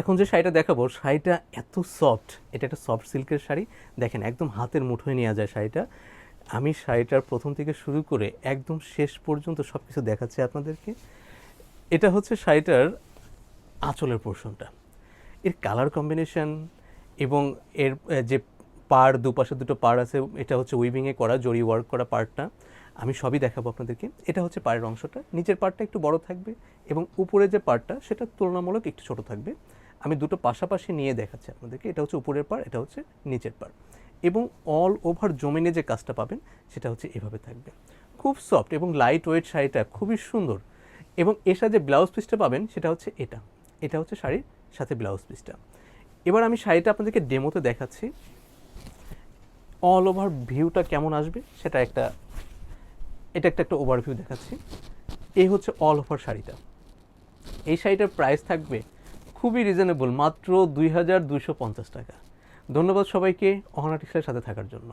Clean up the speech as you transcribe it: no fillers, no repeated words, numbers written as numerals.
এখন যে শাড়িটা দেখাবো, শাড়িটা এত সফট, এটা একটা সফট সিল্কের শাড়ি। দেখেন একদম হাতের মুঠোয় নেওয়া যায় শাড়িটা। আমি শাড়িটার প্রথম থেকে শুরু করে একদম শেষ পর্যন্ত সব কিছু দেখাচ্ছি আপনাদেরকে। এটা হচ্ছে শাড়িটার আঁচলের পোর্শনটা, এর কালার কম্বিনেশন এবং এর যে পাড়, দুপাশে দুটো পাড় আছে, এটা হচ্ছে উইভিংয়ে করা, জরি ওয়ার্ক করা পার্টটা, আমি সবই দেখাবো আপনাদেরকে। এটা হচ্ছে পাড়ের অংশটা, নিচের পার্টটা একটু বড় থাকবে এবং উপরে যে পার্টটা সেটা তুলনামূলক একটু ছোট থাকবে। আমি দুটো পাশাপাশি নিয়ে দেখাচ্ছি আপনাদেরকে। এটা হচ্ছে উপরের পাড়, এটা হচ্ছে নিচের পাড়, এবং অল ওভার জমিনে যে কাজটা পাবেন সেটা হচ্ছে এভাবে থাকবে। খুব সফট এবং লাইট ওয়েট শাড়িটা, খুবই সুন্দর। এবং এর সাথে যে ব্লাউজ পিসটা পাবেন সেটা হচ্ছে এটা, এটা হচ্ছে শাড়ির সাথে ব্লাউজ পিসটা। এবার আমি শাড়িটা আপনাদেরকে ডেমোতে দেখাচ্ছি, অল ওভার ভিউটা কেমন আসবে সেটা একটা ওভারভিউ দেখাচ্ছি। এই হচ্ছে অল ওভার শাড়িটা। এই শাড়িটার প্রাইস থাকবে খুবই রিজনেবল, মাত্র 2250 টাকা। ধন্যবাদ সবাইকে অহনা টেক্সটাইলের সাথে থাকার জন্য।